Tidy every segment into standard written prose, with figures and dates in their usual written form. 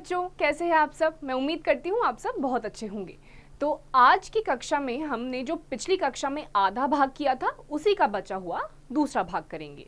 बच्चों, कैसे हैं आप सब। मैं उम्मीद करती हूँ आप सब बहुत अच्छे होंगे। तो आज की कक्षा में हमने जो पिछली कक्षा में आधा भाग किया था उसी का बचा हुआ दूसरा भाग करेंगे।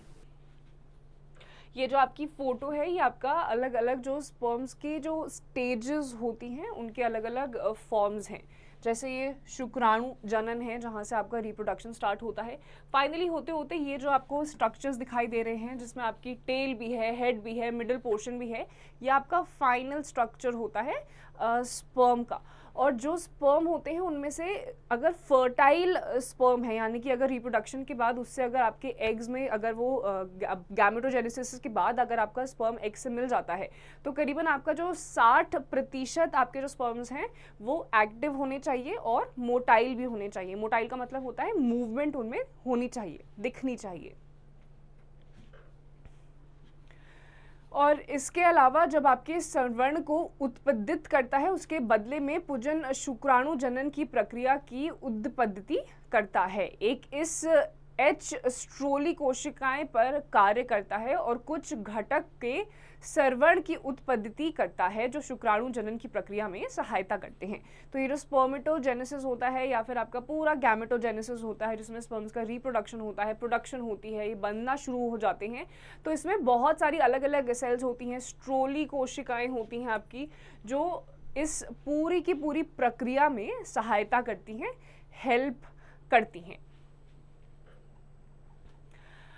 ये जो आपकी फोटो है ये आपका अलग अलग जो स्पर्म्स के जो स्टेजेस होती हैं उनके अलग अलग फॉर्म्स हैं। जैसे ये शुक्राणु जनन है जहाँ से आपका रिप्रोडक्शन स्टार्ट होता है। फाइनली होते होते ये जो आपको स्ट्रक्चर्स दिखाई दे रहे हैं जिसमें आपकी टेल भी है, हेड भी है, मिडिल पोर्शन भी है, ये आपका फाइनल स्ट्रक्चर होता है स्पर्म का। और जो स्पर्म होते हैं उनमें से अगर फर्टाइल स्पर्म है यानी कि अगर रिप्रोडक्शन के बाद उससे अगर आपके एग्स में अगर वो गैमेटोजेनेसिस के बाद अगर आपका स्पर्म एग से मिल जाता है तो करीबन आपका जो 60% आपके जो स्पर्म्स हैं वो एक्टिव होने चाहिए और मोटाइल भी होने चाहिए। मोटाइल का मतलब होता है मूवमेंट उनमें होनी चाहिए, दिखनी चाहिए। और इसके अलावा जब आपके संवर्ण को उत्पादित करता है उसके बदले में पुजन शुक्राणु जनन की प्रक्रिया की उत्पत्ति करता है। एक इस एच स्ट्रोली कोशिकाएं पर कार्य करता है और कुछ घटक के सर्वण की उत्पत्ति करता है जो शुक्राणु जनन की प्रक्रिया में सहायता करते हैं। तो ये जो स्पर्मेटोजेनेसिस होता है या फिर आपका पूरा गैमेटोजेनेसिस होता है जिसमें स्पर्म्स का रिप्रोडक्शन होता है, प्रोडक्शन होती है, ये बनना शुरू हो जाते हैं। तो इसमें बहुत सारी अलग अलग सेल्स होती हैं, स्ट्रोली कोशिकाएं होती हैं आपकी, जो इस पूरी की पूरी प्रक्रिया में सहायता करती हैं, हेल्प करती हैं।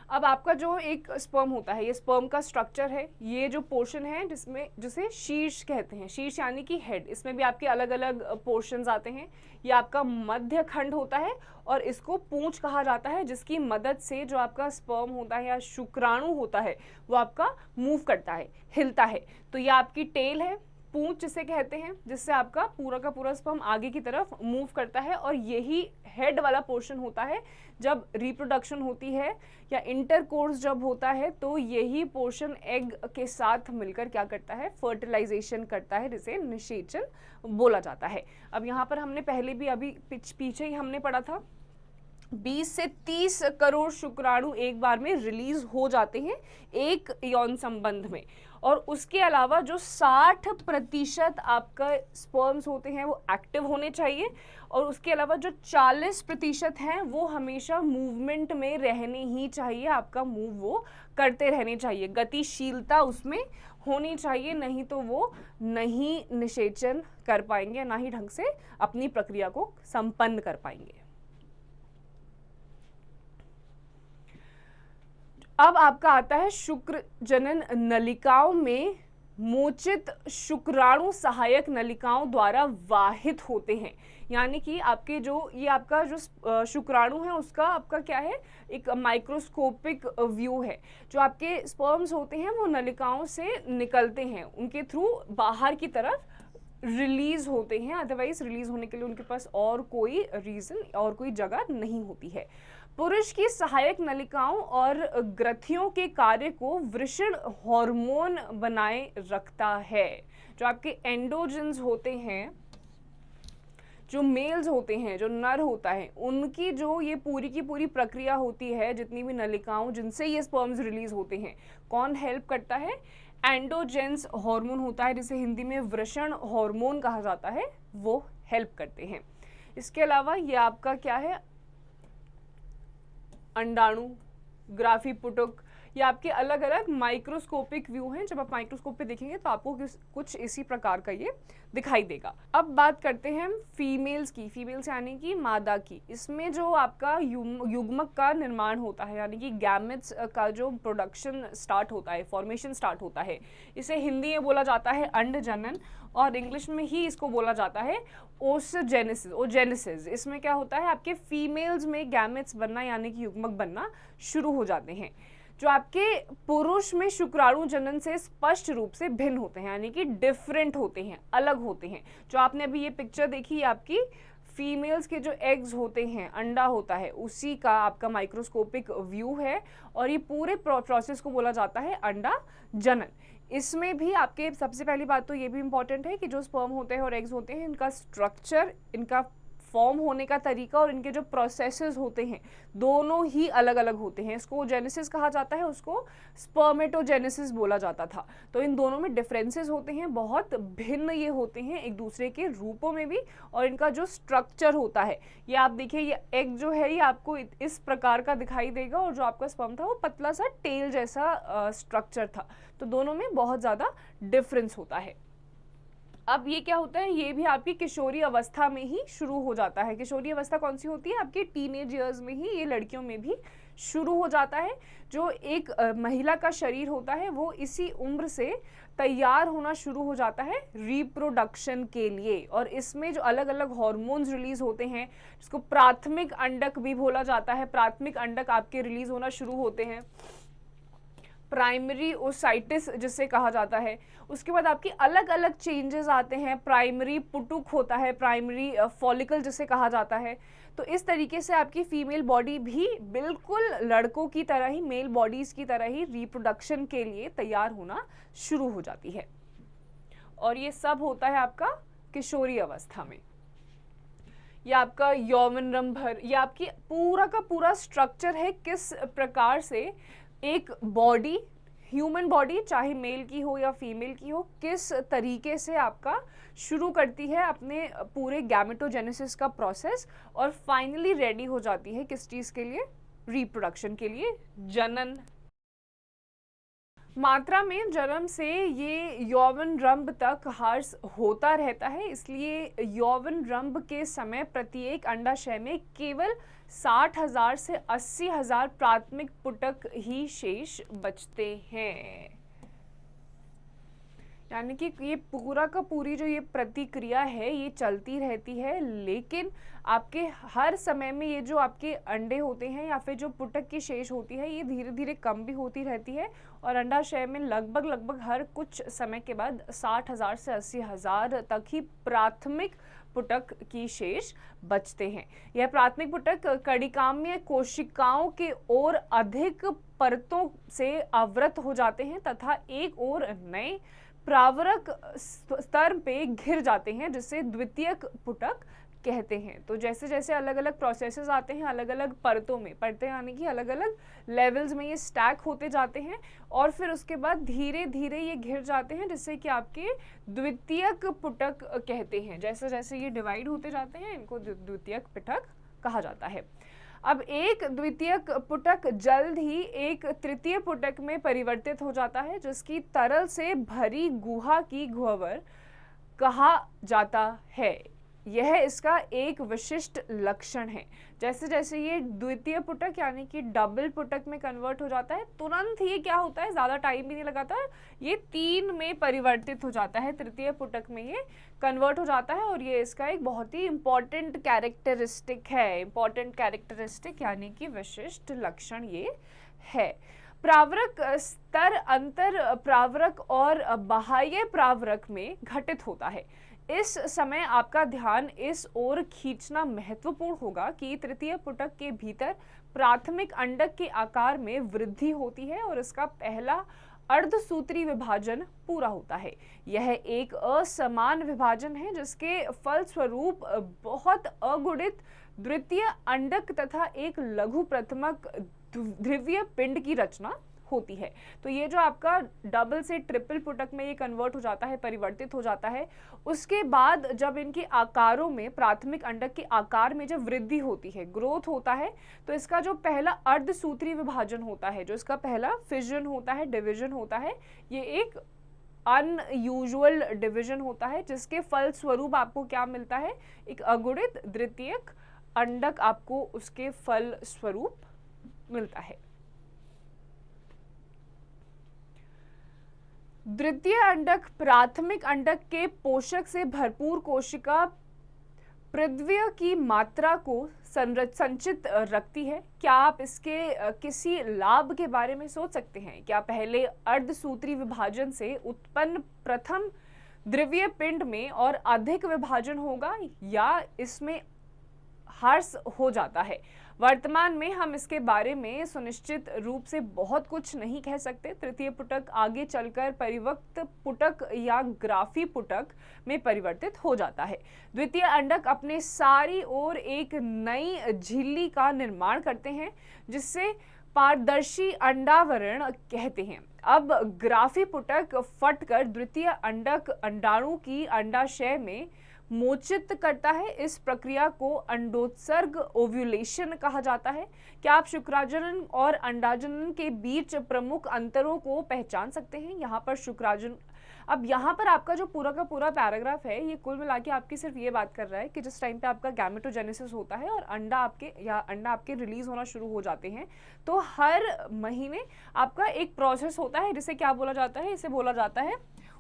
अब आपका जो एक स्पर्म होता है, ये स्पर्म का स्ट्रक्चर है, ये जो पोर्शन है जिसे शीर्ष कहते हैं, शीर्ष यानी कि हेड, इसमें भी आपके अलग अलग पोर्शंस आते हैं। ये आपका मध्य खंड होता है और इसको पूंछ कहा जाता है जिसकी मदद से जो आपका स्पर्म होता है या शुक्राणु होता है वो आपका मूव करता है, हिलता है। तो ये आपकी टेल है, पूंछ जिसे कहते हैं, जिससे आपका पूरा का पूरा स्पर्म आगे की तरफ मूव करता है। और यही हेड वाला पोर्शन होता है जब रिप्रोडक्शन होती है या इंटरकोर्स जब होता है तो यही पोर्शन एग के साथ मिलकर क्या करता है, फर्टिलाइजेशन करता है, जिसे निषेचन बोला जाता है। अब यहाँ पर हमने पहले भी अभी पीछे ही हमने पढ़ा था 20 से 30 करोड़ शुक्राणु एक बार में रिलीज हो जाते हैं एक यौन संबंध में। और उसके अलावा जो 60% आपका स्पर्म्स होते हैं वो एक्टिव होने चाहिए और उसके अलावा जो 40% हैं वो हमेशा मूवमेंट में रहने ही चाहिए, आपका मूव वो करते रहने चाहिए, गतिशीलता उसमें होनी चाहिए, नहीं तो वो नहीं निषेचन कर पाएंगे, ना ही ढंग से अपनी प्रक्रिया को संपन्न कर पाएंगे। अब आपका आता है शुक्र जनन नलिकाओं में मोचित शुक्राणु सहायक नलिकाओं द्वारा वाहित होते हैं। यानी कि आपके जो ये आपका जो शुक्राणु है उसका आपका क्या है, एक माइक्रोस्कोपिक व्यू है। जो आपके स्पर्म्स होते हैं वो नलिकाओं से निकलते हैं, उनके थ्रू बाहर की तरफ रिलीज होते हैं, अदरवाइज रिलीज होने के लिए उनके पास और कोई रीजन और कोई जगह नहीं होती है। पुरुष की सहायक नलिकाओं और ग्रंथियों के कार्य को वृषण हार्मोन बनाए रखता है। जो आपके एंडोजेंस होते हैं, जो मेल्स होते हैं, जो नर होता है, उनकी जो ये पूरी की पूरी प्रक्रिया होती है, जितनी भी नलिकाओं जिनसे ये स्पर्म्स रिलीज होते हैं, कौन हेल्प करता है, एंडोजेंस हार्मोन होता है जिसे हिंदी में वृषण हार्मोन कहा जाता है, वो हेल्प करते हैं। इसके अलावा ये आपका क्या है, अंडाणु, ग्राफी पुटुक, ये आपके अलग अलग माइक्रोस्कोपिक व्यू हैं। जब आप माइक्रोस्कोप पे देखेंगे तो आपको कुछ इसी प्रकार का ये दिखाई देगा। अब बात करते हैं फीमेल्स की, फीमेल्स यानी कि मादा की। इसमें जो आपका युग्मक का निर्माण होता है यानी कि गैमेट्स का जो प्रोडक्शन स्टार्ट होता है, फॉर्मेशन स्टार्ट होता है, इसे हिंदी में बोला जाता है अंड जनन और इंग्लिश में ही इसको बोला जाता है ओजेनेसिस। इसमें क्या होता है, आपके फीमेल्स में गैमेट्स बनना यानी कि युग्मक बनना शुरू हो जाते हैं जो आपके पुरुष में शुक्राणु जनन से स्पष्ट रूप से भिन्न होते हैं, यानी कि डिफरेंट होते हैं, अलग होते हैं। जो आपने अभी ये पिक्चर देखी, आपकी फीमेल्स के जो एग्स होते हैं, अंडा होता है, उसी का आपका माइक्रोस्कोपिक व्यू है और ये पूरे प्रोसेस को बोला जाता है अंडा जनन। इसमें भी आपके सबसे पहली बात तो ये भी इंपॉर्टेंट है कि जो स्पर्म होते हैं और एग्स होते हैं, इनका स्ट्रक्चर, इनका फॉर्म होने का तरीका और इनके जो प्रोसेसेस होते हैं दोनों ही अलग अलग होते हैं। इसको जेनेसिस कहा जाता है, उसको स्पर्मेटोजेनेसिस बोला जाता था। तो इन दोनों में डिफरेंसेस होते हैं, बहुत भिन्न ये होते हैं एक दूसरे के रूपों में भी, और इनका जो स्ट्रक्चर होता है, ये आप देखिए ये एग जो है ये आपको इस प्रकार का दिखाई देगा, और जो आपका स्पर्म था वो पतला सा टेल जैसा स्ट्रक्चर था। तो दोनों में बहुत ज़्यादा डिफरेंस होता है। अब ये क्या होता है, ये भी आपकी किशोरी अवस्था में ही शुरू हो जाता है। किशोरी अवस्था कौन सी होती है, आपके टीनेज ईयर्स में ही ये लड़कियों में भी शुरू हो जाता है। जो एक महिला का शरीर होता है वो इसी उम्र से तैयार होना शुरू हो जाता है रिप्रोडक्शन के लिए, और इसमें जो अलग अलग हार्मोन्स रिलीज होते हैं, जिसको प्राथमिक अंडक भी बोला जाता है, प्राथमिक अंडक आपके रिलीज होना शुरू होते हैं, प्राइमरी ओसाइटिस जिसे कहा जाता है। उसके बाद आपकी अलग अलग चेंजेस आते हैं, प्राइमरी पुटुक होता है, प्राइमरी फॉलिकल जिसे कहा जाता है। तो इस तरीके से आपकी फीमेल बॉडी भी बिल्कुल लड़कों की तरह ही, मेल बॉडीज की तरह ही रिप्रोडक्शन के लिए तैयार होना शुरू हो जाती है, और ये सब होता है आपका किशोरी अवस्था में। ये आपका यौवनरंभ, ये आपकी पूरा का पूरा स्ट्रक्चर है, किस प्रकार से एक बॉडी, ह्यूमन बॉडी चाहे मेल की हो या फीमेल की हो, किस तरीके से आपका शुरू करती है अपने पूरे गैमेटोजेनेसिस का प्रोसेस, और फाइनली रेडी हो जाती है किस चीज़ के लिए, रिप्रोडक्शन के लिए, जनन। मात्रा में जन्म से ये यौवनरंभ तक ह्रास होता रहता है, इसलिए यौवनरंभ के समय प्रत्येक अंडाशय में केवल 60,000 से 80,000 प्राथमिक पुटक ही शेष बचते हैं। यानी कि ये पूरा का पूरी जो ये प्रतिक्रिया है ये चलती रहती है, लेकिन आपके हर समय में ये जो आपके अंडे होते हैं या फिर जो पुटक की शेष होती है ये धीरे धीरे कम भी होती रहती है, और अंडाशय में लगभग हर कुछ समय के बाद 60,000 से 80,000 तक ही प्राथमिक पुटक की शेष बचते हैं। यह प्राथमिक पुटक कणिकाम्य कोशिकाओं के ओर अधिक परतों से आवृत हो जाते हैं तथा एक और नए प्रावरक स्तर पे घिर जाते हैं, जिसे द्वितीयक पुटक कहते हैं। तो जैसे जैसे अलग अलग प्रोसेसेस आते हैं, अलग अलग परतों में, परतें यानी कि अलग अलग लेवल्स में ये स्टैक होते जाते हैं, और फिर उसके बाद धीरे धीरे ये घिर जाते हैं, जिससे कि आपके द्वितीयक पुटक कहते हैं। जैसे जैसे ये डिवाइड होते जाते हैं इनको द्वितीयक पुटक कहा जाता है। अब एक द्वितीयक पुटक जल्द ही एक तृतीय पुटक में परिवर्तित हो जाता है, जिसकी तरल से भरी गुहा की गुहवर कहा जाता है। यह इसका एक विशिष्ट लक्षण है। जैसे जैसे ये द्वितीय पुटक यानी कि डबल पुटक में कन्वर्ट हो जाता है, तुरंत ही क्या होता है, ज़्यादा टाइम भी नहीं लगाता, ये 3 में परिवर्तित हो जाता है, तृतीय पुटक में ये कन्वर्ट हो जाता है, और ये इसका एक बहुत ही इम्पॉर्टेंट कैरेक्टरिस्टिक है। इम्पॉर्टेंट कैरेक्टरिस्टिक यानी कि विशिष्ट लक्षण ये है। प्रावरक स्तर अंतर प्रावरक और बाह्य प्रावरक में घटित होता है। इस समय आपका ध्यान इस ओर खींचना महत्वपूर्ण होगा कि तृतीय पुटक के भीतर प्राथमिक अंडक के आकार में वृद्धि होती है और इसका पहला अर्धसूत्री विभाजन पूरा होता है। यह एक असमान विभाजन है, जिसके फलस्वरूप बहुत अगुणित द्वितीय अंडक तथा एक लघु प्रथमक ध्रुवीय पिंड की रचना होती है। तो ये जो आपका डबल से ट्रिपल पुटक में ये कन्वर्ट हो जाता है, परिवर्तित हो जाता है, उसके बाद जब इनके आकारों में, प्राथमिक अंडक के आकार में जब वृद्धि होती है, ग्रोथ होता है, तो इसका जो पहला अर्धसूत्री विभाजन होता है, जो इसका पहला फिजन होता है, डिवीजन होता है, ये एक अनयूजुअल डिवीजन होता है, जिसके फलस्वरूप आपको क्या मिलता है, एक अगुणित द्वितीयक अंडक आपको उसके फल स्वरूप मिलता है। द्वितीय अंडक प्राथमिक अंडक के पोषक से भरपूर कोशिका प्रद्रव्य की मात्रा को संचित रखती है। क्या आप इसके किसी लाभ के बारे में सोच सकते हैं? क्या पहले अर्धसूत्री विभाजन से उत्पन्न प्रथम द्रव्य पिंड में और अधिक विभाजन होगा, या इसमें ह्रास हो जाता है। वर्तमान में हम इसके बारे में सुनिश्चित रूप से बहुत कुछ नहीं कह सकते। तृतीय पुटक आगे चलकर परिवक्त पुटक या ग्राफी पुटक में परिवर्तित हो जाता है। द्वितीय अंडक अपने सारी ओर एक नई झिल्ली का निर्माण करते हैं जिससे पारदर्शी अंडावरण कहते हैं। अब ग्राफी पुटक फटकर द्वितीय अंडक अंडाणु की अंडाशय में मोचित करता है। इस प्रक्रिया को अंडोत्सर्ग ओव्यूलेशन कहा जाता है। क्या आप शुक्राजनन और अंडाजनन के बीच प्रमुख अंतरों को पहचान सकते हैं? यहाँ पर शुक्राजन, अब यहाँ पर आपका जो पूरा का पूरा पैराग्राफ है ये कुल मिला के आपकी सिर्फ ये बात कर रहा है कि जिस टाइम पे आपका गैमेटोजेनेसिस होता है और अंडा आपके रिलीज होना शुरू हो जाते हैं, तो हर महीने आपका एक प्रोसेस होता है जिसे क्या बोला जाता है, इसे बोला जाता है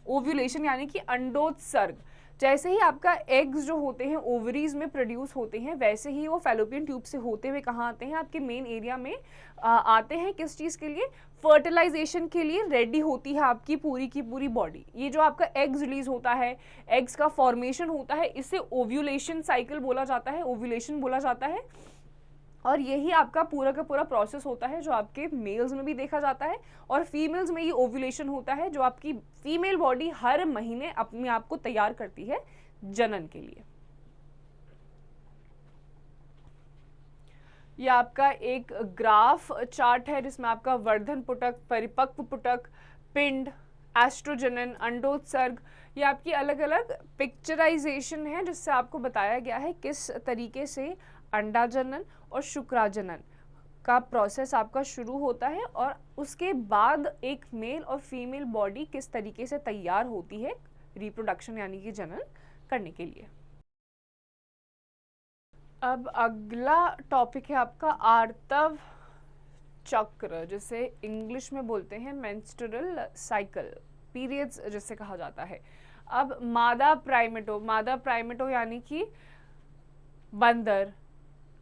ओव्यूलेशन यानी कि अंडोत्सर्ग। जैसे ही आपका एग्स जो होते हैं ओवरीज में प्रोड्यूस होते हैं, वैसे ही वो फैलोपियन ट्यूब से होते हुए कहाँ आते हैं, आपके मेन एरिया में आते हैं। किस चीज़ के लिए? फर्टिलाइजेशन के लिए रेडी होती है आपकी पूरी की पूरी बॉडी। ये जो आपका एग्स रिलीज होता है, एग्स का फॉर्मेशन होता है, इसे ओव्यूलेशन साइकिल बोला जाता है, ओव्यूलेशन बोला जाता है। और यही आपका पूरा का पूरा प्रोसेस होता है जो आपके मेल्स में भी देखा जाता है और फीमेल्स में ये ओव्यूलेशन होता है जो आपकी फीमेल बॉडी हर महीने अपने आप को तैयार करती है जनन के लिए। ये आपका एक ग्राफ चार्ट है जिसमें आपका वर्धन पुटक, परिपक्व पुटक, पिंड, एस्ट्रोजनन, अंडोत्सर्ग, ये आपकी अलग अलग पिक्चराइजेशन है जिससे आपको बताया गया है किस तरीके से अंडाजनन और शुक्राजनन का प्रोसेस आपका शुरू होता है और उसके बाद एक मेल और फीमेल बॉडी किस तरीके से तैयार होती है रिप्रोडक्शन यानी कि जनन करने के लिए। अब अगला टॉपिक है आपका आर्तव चक्र, जिसे इंग्लिश में बोलते हैं मेंस्ट्रुअल साइकिल, पीरियड्स जिसे कहा जाता है। अब मादा प्राइमेटो यानी कि बंदर,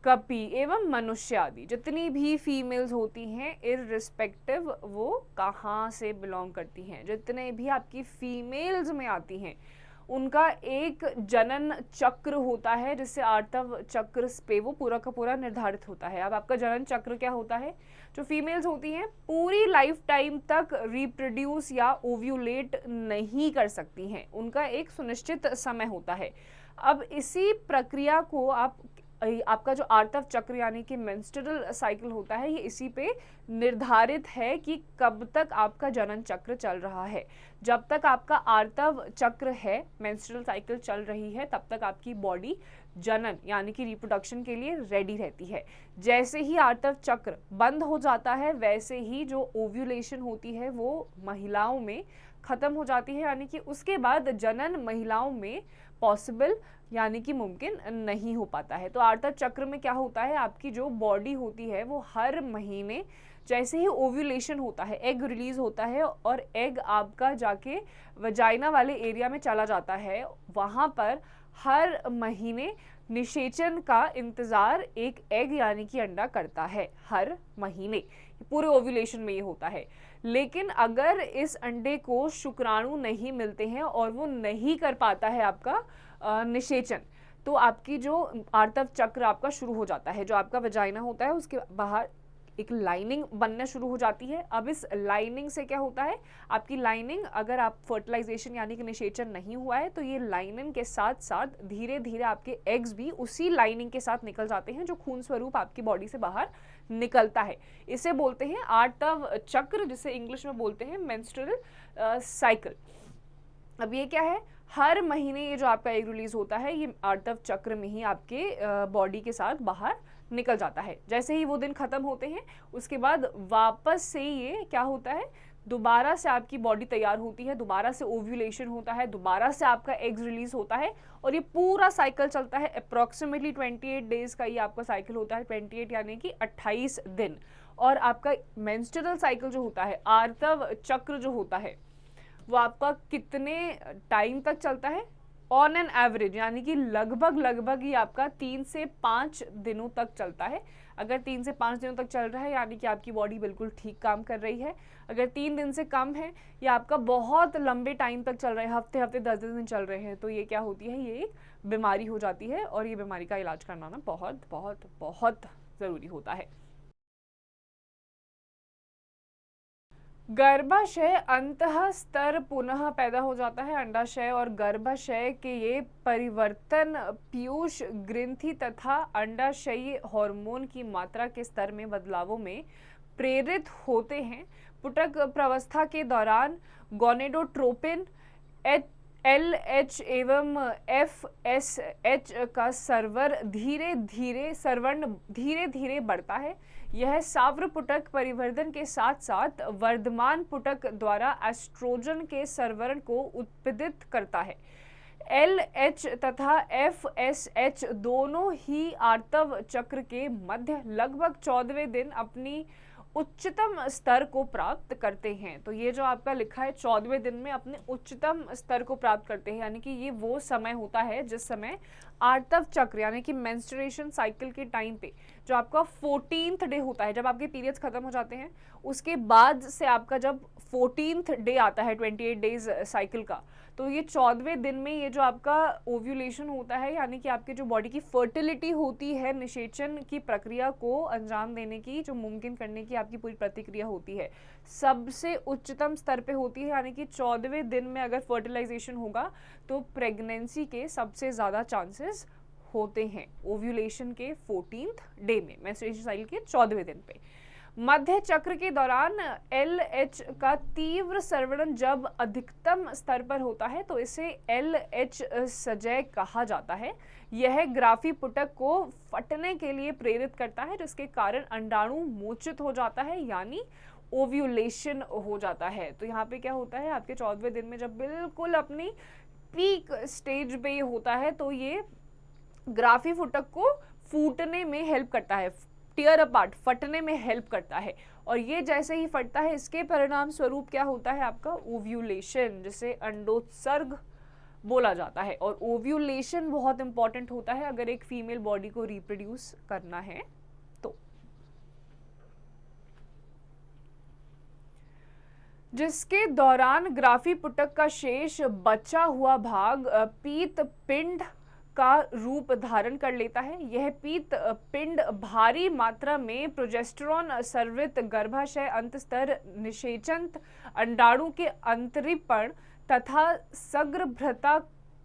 कपी एवं मनुष्य आदि जितनी भी फीमेल्स होती हैं इररिस्पेक्टिव वो कहाँ से बिलोंग करती हैं, जितने भी आपकी फीमेल्स में आती हैं उनका एक जनन चक्र होता है जिससे आर्तव चक्र पे वो पूरा का पूरा निर्धारित होता है। अब आपका जनन चक्र क्या होता है? जो फीमेल्स होती हैं पूरी लाइफ टाइम तक रिप्रोड्यूस या ओव्यूलेट नहीं कर सकती हैं, उनका एक सुनिश्चित समय होता है। अब इसी प्रक्रिया को आपका जो आर्तव चक्र यानी कि मेंस्ट्रुअल साइकिल होता है ये इसी पे निर्धारित है कि कब तक आपका जनन चक्र चल रहा है। जब तक आपका आर्तव चक्र है, मेंस्ट्रुअल साइकिल चल रही है, तब तक आपकी बॉडी जनन यानी कि रिप्रोडक्शन के लिए रेडी रहती है। जैसे ही आर्तव चक्र बंद हो जाता है वैसे ही जो ओव्यूलेशन होती है वो महिलाओं में खत्म हो जाती है, यानी कि उसके बाद जनन महिलाओं में पॉसिबल यानी कि मुमकिन नहीं हो पाता है। तो आर्तव चक्र में क्या होता है, आपकी जो बॉडी होती है वो हर महीने जैसे ही ओव्यूलेशन होता है, एग रिलीज होता है और एग आपका जाके वजाइना वाले एरिया में चला जाता है, वहाँ पर हर महीने निषेचन का इंतजार एक एग यानी कि अंडा करता है हर महीने, पूरे ओव्यूलेशन में ये होता है। लेकिन अगर इस अंडे को शुक्राणु नहीं मिलते हैं और वो नहीं कर पाता है आपका निषेचन, तो आपकी जो आर्तव चक्र आपका शुरू हो जाता है। जो आपका वजाइना होता है उसके बाहर एक लाइनिंग बनना शुरू हो जाती है। अब इस लाइनिंग से क्या होता है, आपकी लाइनिंग अगर आप फर्टिलाइजेशन यानी कि निषेचन नहीं हुआ है तो ये लाइनिंग के साथ साथ धीरे धीरे आपके एग्स भी उसी लाइनिंग के साथ निकल जाते हैं जो खून स्वरूप आपकी बॉडी से बाहर निकलता है। इसे बोलते हैं आर्तव चक्र, जिसे इंग्लिश में बोलते हैं मेंस्ट्रुअल साइकिल। अब ये क्या है, हर महीने ये जो आपका एग रिलीज होता है ये आर्तव चक्र में ही आपके बॉडी के साथ बाहर निकल जाता है। जैसे ही वो दिन खत्म होते हैं उसके बाद वापस से ये क्या होता है, दोबारा से आपकी बॉडी तैयार होती है, दोबारा से ओव्यूलेशन होता है, दोबारा से आपका एग्स रिलीज होता है और ये पूरा साइकिल चलता है। अप्रॉक्सीमेटली 28 डेज का ये आपका साइकिल होता है, 28 यानी कि 28 दिन। और आपका मेंस्ट्रुअल साइकिल जो होता है, आर्तव चक्र जो होता है, वो आपका कितने टाइम तक चलता है, ऑन एन एवरेज यानी कि लगभग ये आपका 3 से 5 दिनों तक चलता है। अगर 3 से 5 दिनों तक चल रहा है यानी कि आपकी बॉडी बिल्कुल ठीक काम कर रही है। अगर 3 दिन से कम है या आपका बहुत लंबे टाइम तक चल रहा है, हफ्ते हफ्ते 10 दिन चल रहे हैं, तो ये क्या होती है, ये एक बीमारी हो जाती है और ये बीमारी का इलाज करना ना बहुत बहुत बहुत ज़रूरी होता है। गर्भाशय अंतः स्तर पुनः पैदा हो जाता है। अंडाशय और गर्भाशय के ये परिवर्तन पीयूष ग्रंथि तथा अंडाशयी हार्मोन की मात्रा के स्तर में बदलावों में प्रेरित होते हैं। पुटक प्रवस्था के दौरान गोनेडोट्रोपिन, LH एवं FSH का सर्वर्ण धीरे धीरे बढ़ता है। यह सावर पुटक परिवर्धन के साथ साथ वर्धमान पुटक द्वारा एस्ट्रोजन के सर्वरण को उत्पादित करता है। LH तथा FSH दोनों ही आर्तव चक्र के मध्य लगभग 14वें दिन अपनी उच्चतम स्तर को प्राप्त करते हैं। तो ये जो आपका लिखा है 14वें दिन में अपने उच्चतम स्तर को प्राप्त करते हैं, यानी कि ये वो समय होता है जिस समय आर्तव चक्र यानी कि मेंस्ट्रुएशन साइकिल के टाइम पे जो आपका 14th डे होता है, जब आपके पीरियड्स खत्म हो जाते हैं उसके बाद से आपका जब 14th डे आता है 28 डेज साइकिल का, तो ये 14वें दिन में ये जो आपका ओव्यूलेशन होता है यानी कि आपके जो बॉडी की फर्टिलिटी होती है, निषेचन की प्रक्रिया को अंजाम देने की, जो मुमकिन करने की आपकी पूरी प्रतिक्रिया होती है, सबसे उच्चतम स्तर पे होती है। यानी कि 14वें दिन में अगर फर्टिलाइजेशन होगा तो प्रेगनेंसी के सबसे ज़्यादा चांसेस होते हैं ओव्यूलेशन के 14th डे में, मेंस्ट्रुएशन साइकिल के 14वें दिन पे। मध्य चक्र के दौरान LH का तीव्र सर्वरण जब अधिकतम स्तर पर होता है तो इसे LH सजय कहा जाता है। यह ग्राफी पुटक को फटने के लिए प्रेरित करता है, जिसके कारण अंडाणु मोचित हो जाता है यानी ओव्यूलेशन हो जाता है। तो यहाँ पे क्या होता है, आपके 14वें दिन में जब बिल्कुल अपनी पीक स्टेज पे ये होता है तो ये ग्राफी पुटक को फूटने में हेल्प करता है, टीयर अपार्ट, फटने में हेल्प करता है। और ये जैसे ही फटता है इसके परिणाम स्वरूप क्या होता है आपका ओव्यूलेशन, जिसे अंडोत्सर्ग बोला जाता है। और ओव्यूलेशन बहुत इंपॉर्टेंट होता है अगर एक फीमेल बॉडी को रिप्रोड्यूस करना है तो। जिसके दौरान ग्राफी पुटक का शेष बचा हुआ भाग पीत पिंड का रूप धारण कर लेता है। यह पीत पिंड भारी मात्रा में प्रोजेस्टेरॉन स्रावित गर्भाशय अंतस्तर निषेचन, अंडाणु के अंतरीपण तथा सगर्भता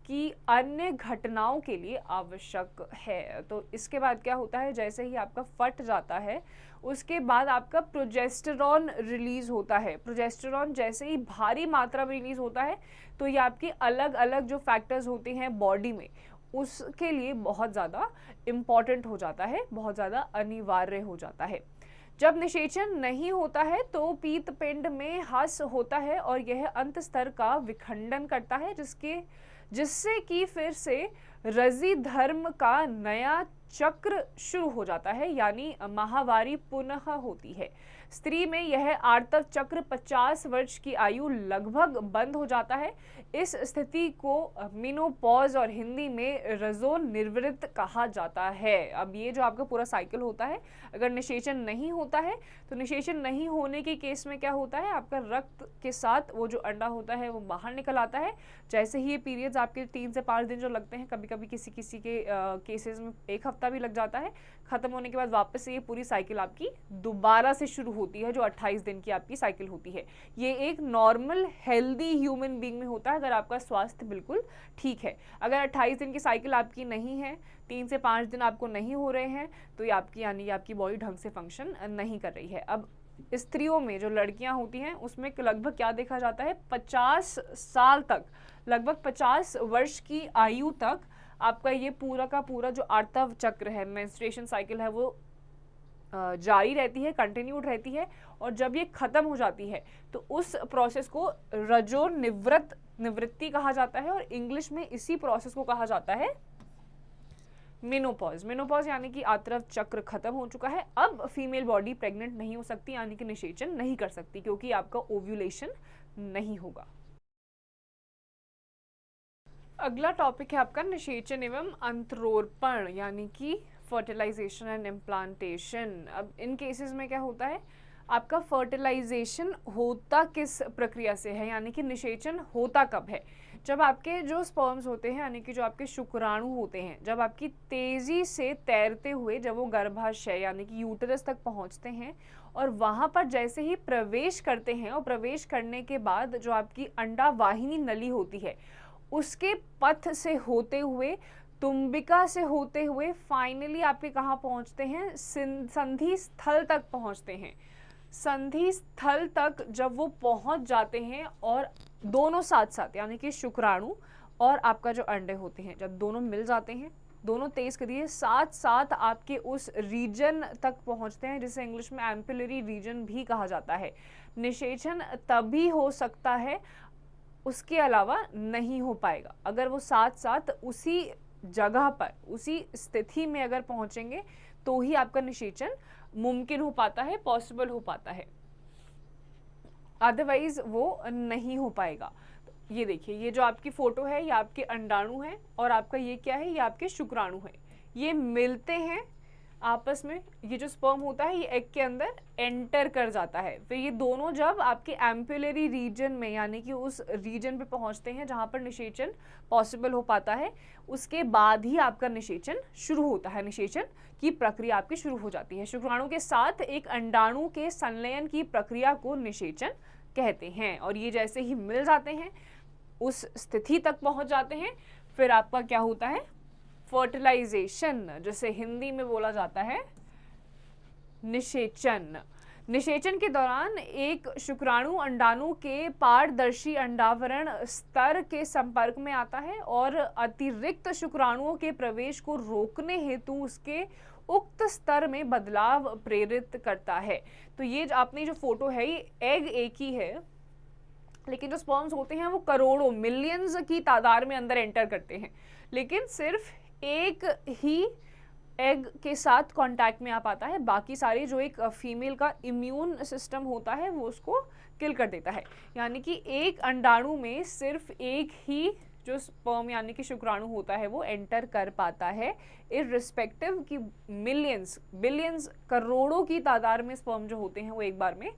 की अन्य घटनाओं के लिए आवश्यक है। तो इसके बाद क्या होता है, जैसे ही आपका फट जाता है उसके बाद आपका प्रोजेस्टेरॉन रिलीज होता है। प्रोजेस्टेरॉन जैसे ही भारी मात्रा में रिलीज होता है तो ये आपकी अलग अलग जो फैक्टर्स होते हैं बॉडी में उसके लिए बहुत ज़्यादा इम्पॉर्टेंट हो जाता है, बहुत ज़्यादा अनिवार्य हो जाता है। जब निषेचन नहीं होता है तो पीत पिंड में ह्रास होता है और यह अंत स्तर का विखंडन करता है, जिससे कि फिर से रजी धर्म का नया चक्र शुरू हो जाता है, यानी माहवारी पुनः होती है। स्त्री में यह आर्तव चक्र 50 वर्ष की आयु लगभग बंद हो जाता है। इस स्थिति को मेनोपॉज और हिंदी में रजोनिवृत्त कहा जाता है। अब ये जो आपका पूरा साइकिल होता है, अगर निषेचन नहीं होता है तो निषेचन नहीं होने के केस में क्या होता है, आपका रक्त के साथ वो जो अंडा होता है वो बाहर निकल आता है। जैसे ही ये पीरियड्स आपके 3 से 5 दिन जो लगते हैं, कभी कभी किसी किसी के केसेस में 1 हफ्ता भी लग जाता है, खत्म होने के बाद वापस से ये पूरी साइकिल आपकी दोबारा से शुरू होती है, जो 28 दिन की आपकी साइकिल होती है। ये एक नॉर्मल हेल्दी ह्यूमन बीइंग में होता है अगर आपका स्वास्थ्य बिल्कुल ठीक है। अगर 28 दिन की साइकिल आपकी नहीं है, 3 से 5 दिन आपको नहीं हो रहे हैं, तो ये आपकी यानी आपकी बॉडी ढंग से फंक्शन नहीं कर रही है। अब स्त्रियों में जो लड़कियां होती हैं उसमें लगभग क्या देखा जाता है, 50 साल तक, लगभग 50 वर्ष की आयु तक आपका ये पूरा का पूरा जो आर्तव चक्र है, मेंस्ट्रुएशन साइकिल है, वो जारी रहती है, कंटिन्यूड रहती है। और जब ये खत्म हो जाती है तो उस प्रोसेस को रजोनिवृत्ति कहा जाता है और इंग्लिश में इसी प्रोसेस को कहा जाता है मेनोपॉज। मेनोपॉज यानी कि आर्तव चक्र खत्म हो चुका है, अब फीमेल बॉडी प्रेग्नेंट नहीं हो सकती, यानी कि निषेचन नहीं कर सकती, क्योंकि आपका ओव्यूलेशन नहीं होगा। अगला टॉपिक है आपका निषेचन एवं अंतरोर्पण यानी कि फर्टिलाइजेशन एंड इम्प्लांटेशन। अब इन केसेस में क्या होता है, आपका फर्टिलाइजेशन होता किस प्रक्रिया से है, यानी कि निषेचन होता कब है? जब आपके जो स्पर्म्स होते हैं, यानी कि जो आपके शुक्राणु होते हैं, जब आपकी तेजी से तैरते हुए जब वो गर्भाशय यानी कि यूटरस तक पहुंचते हैं और वहां पर जैसे ही प्रवेश करते हैं, और प्रवेश करने के बाद जो आपकी अंडावाहिनी नली होती है उसके पथ से होते हुए, तुम्बिका से होते हुए फाइनली आपके कहाँ पहुंचते हैं, संधि स्थल तक पहुंचते हैं। संधि स्थल तक जब वो पहुंच जाते हैं और दोनों साथ साथ यानी कि शुक्राणु और आपका जो अंडे होते हैं, जब दोनों मिल जाते हैं, दोनों तेज करिए, साथ साथ आपके उस रीजन तक पहुंचते हैं जिसे इंग्लिश में एम्पिलरी रीजन भी कहा जाता है। निषेचन तभी हो सकता है, उसके अलावा नहीं हो पाएगा। अगर वो साथ साथ उसी जगह पर, उसी स्थिति में अगर पहुंचेंगे तो ही आपका निषेचन मुमकिन हो पाता है, पॉसिबल हो पाता है, अदरवाइज वो नहीं हो पाएगा। ये देखिए, ये जो आपकी फोटो है ये आपके अंडाणु है और आपका ये क्या है, ये आपके शुक्राणु है। ये मिलते हैं आपस में, ये जो स्पर्म होता है ये एग के अंदर एंटर कर जाता है। फिर ये दोनों जब आपके एम्पुलरी रीजन में यानी कि उस रीजन पे पहुंचते हैं जहां पर निषेचन पॉसिबल हो पाता है, उसके बाद ही आपका निषेचन शुरू होता है, निषेचन की प्रक्रिया आपकी शुरू हो जाती है। शुक्राणु के साथ एक अंडाणु के संलयन की प्रक्रिया को निषेचन कहते हैं। और ये जैसे ही मिल जाते हैं, उस स्थिति तक पहुंच जाते हैं, फिर आपका क्या होता है, फर्टिलाइजेशन, जिसे हिंदी में बोला जाता है निषेचन। निषेचन के दौरान एक शुक्राणु अंडाणु के पारदर्शी अंडावरण स्तर के संपर्क में आता है और अतिरिक्त शुक्राणुओं के प्रवेश को रोकने हेतु उसके उक्त स्तर में बदलाव प्रेरित करता है। तो ये आपने जो फोटो है, ये एग एक ही है, लेकिन जो स्पर्म्स होते हैं वो करोड़ों, मिलियंस की तादाद में अंदर एंटर करते हैं, लेकिन सिर्फ एक ही एग के साथ कांटेक्ट में आ पाता है। बाकी सारे जो एक फीमेल का इम्यून सिस्टम होता है वो उसको किल कर देता है। यानी कि एक अंडाणु में सिर्फ एक ही जो स्पर्म यानी कि शुक्राणु होता है वो एंटर कर पाता है, इररिस्पेक्टिव कि मिलियंस, बिलियंस, करोड़ों की तादाद में स्पर्म जो होते हैं वो एक बार में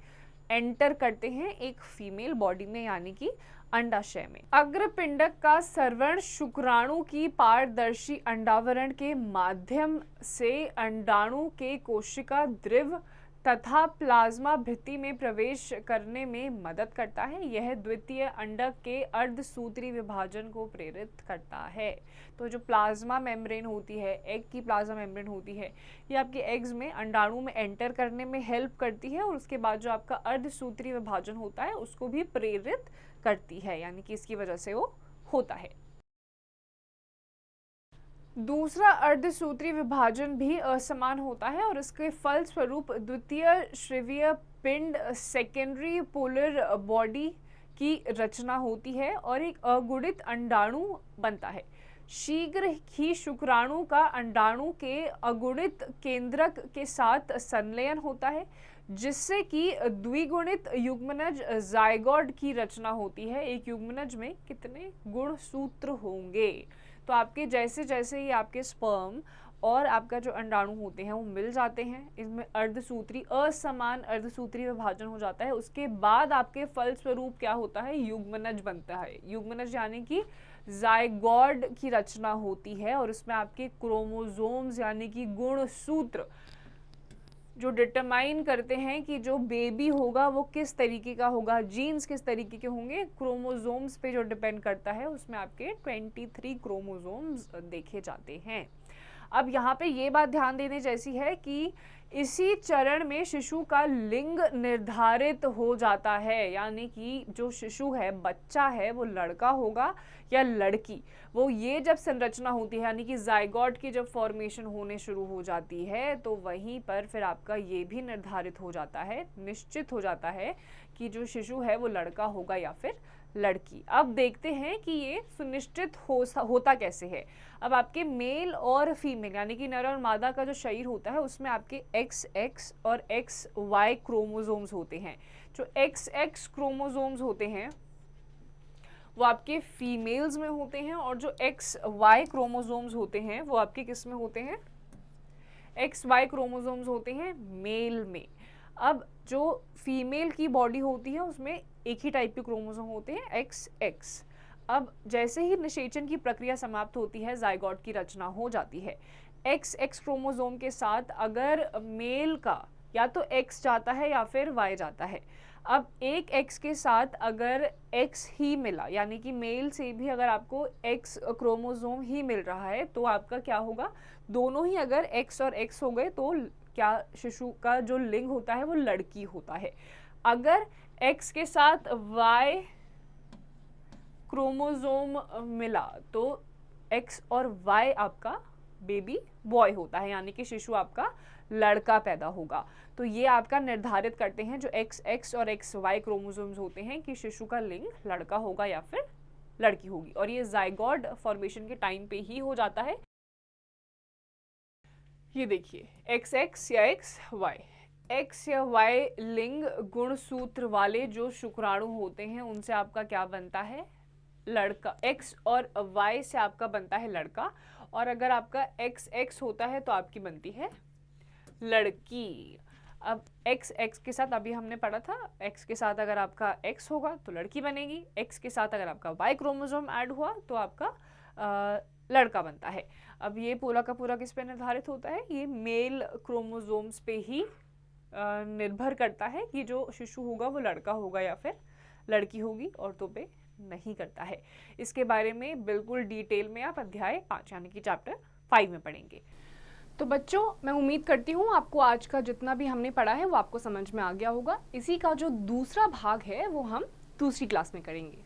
एंटर करते हैं एक फीमेल बॉडी में यानी कि अंडाशय में। अग्रपिंडक का सर्वण शुक्राणु की पारदर्शी अंडावरण के माध्यम से अंडाणु के कोशिका द्रव तथा प्लाज्मा भित्ति में प्रवेश करने में मदद करता है। यह द्वितीय अंडक के अर्धसूत्री विभाजन को प्रेरित करता है। तो जो प्लाज्मा मेम्ब्रेन होती है, एग की प्लाज्मा मेम्ब्रेन होती है, ये आपके एग्स में, अंडाणु में एंटर करने में हेल्प करती है और उसके बाद जो आपका अर्धसूत्री विभाजन होता है उसको भी प्रेरित करती है, यानी कि इसकी वजह से वो होता है। दूसरा अर्धसूत्री विभाजन भी असमान होता है और इसके फलस्वरूप द्वितीय श्रव्य पिंड, सेकेंडरी पोलर बॉडी की रचना होती है और एक अगुणित अंडाणु बनता है। शीघ्र ही शुक्राणु का अंडाणु के अगुणित केंद्रक के साथ संलयन होता है, जिससे कि द्विगुणित युग्मनज जायगोट की रचना होती है। एक युग्मनज में कितने गुणसूत्र होंगे? तो आपके जैसे जैसे ही आपके स्पर्म और आपका जो अंडाणु होते हैं वो मिल जाते हैं, इसमें अर्धसूत्री, असमान अर्धसूत्री विभाजन हो जाता है। उसके बाद आपके फलस्वरूप क्या होता है, युग्मनज बनता है। युग्मनज यानी कि जायगोट की रचना होती है और इसमें आपके क्रोमोसोम्स यानी कि गुणसूत्र जो डिटरमाइन करते हैं कि जो बेबी होगा वो किस तरीके का होगा, जीन्स किस तरीके के होंगे, क्रोमोसोम्स पे जो डिपेंड करता है, उसमें आपके 23 क्रोमोसोम्स देखे जाते हैं। अब यहाँ पे ये बात ध्यान देने जैसी है कि इसी चरण में शिशु का लिंग निर्धारित हो जाता है, यानी कि जो शिशु है, बच्चा है, वो लड़का होगा या लड़की। वो ये जब संरचना होती है यानी कि जायगोट की जब फॉर्मेशन होने शुरू हो जाती है तो वहीं पर फिर आपका ये भी निर्धारित हो जाता है, निश्चित हो जाता है कि जो शिशु है वो लड़का होगा या फिर लड़की। अब देखते हैं कि ये सुनिश्चित होता कैसे है। अब आपके मेल और फीमेल यानी कि नर और मादा का जो शरीर होता है उसमें आपके XX और XY क्रोमोसोम्स होते हैं। जो XX क्रोमोसोम्स होते हैं वो आपके फीमेल्स में होते हैं और जो XY क्रोमोसोम्स होते हैं वो आपके किस में होते हैं, XY क्रोमोसोम्स होते हैं मेल में। अब जो फीमेल की बॉडी होती है उसमें एक ही टाइप के क्रोमोसोम होते हैं XX। अब जैसे ही निषेचन की प्रक्रिया समाप्त होती है, जाइगोट की रचना हो जाती है। XX क्रोमोसोम के साथ अगर मेल का या तो X जाता है या फिर Y जाता है। अब एक X के साथ अगर X ही मिला, यानी कि मेल से भी अगर आपको X क्रोमोसोम ही मिल रहा है, तो आपका क्या होगा, दोनों ही अगर X और X हो गए तो क्या शिशु का जो लिंग होता है वो लड़की होता है। अगर X के साथ Y क्रोमोसोम मिला तो X और Y आपका बेबी बॉय होता है, यानी कि शिशु आपका लड़का पैदा होगा। तो ये आपका निर्धारित करते हैं जो XX और XY क्रोमोसोम्स होते हैं कि शिशु का लिंग लड़का होगा या फिर लड़की होगी, और ये जाइगोट फॉर्मेशन के टाइम पे ही हो जाता है। ये देखिए XX या XY, X या Y लिंग गुणसूत्र वाले जो शुक्राणु होते हैं उनसे आपका क्या बनता है, लड़का। X और Y से आपका बनता है लड़का, और अगर आपका XX होता है तो आपकी बनती है लड़की। अब XX के साथ अभी हमने पढ़ा था, X के साथ अगर आपका X होगा तो लड़की बनेगी, X के साथ अगर आपका Y क्रोमोसोम ऐड हुआ तो आपका लड़का बनता है। अब ये पूरा का पूरा किस पे निर्धारित होता है, ये मेल क्रोमोसोम्स पे ही निर्भर करता है कि जो शिशु होगा वो लड़का होगा या फिर लड़की होगी, औरतों पे नहीं करता है। इसके बारे में बिल्कुल डिटेल में आप अध्याय 5 यानी कि चैप्टर 5 में पढ़ेंगे। तो बच्चों, मैं उम्मीद करती हूँ आपको आज का जितना भी हमने पढ़ा है वो आपको समझ में आ गया होगा। इसी का जो दूसरा भाग है वो हम दूसरी क्लास में करेंगे।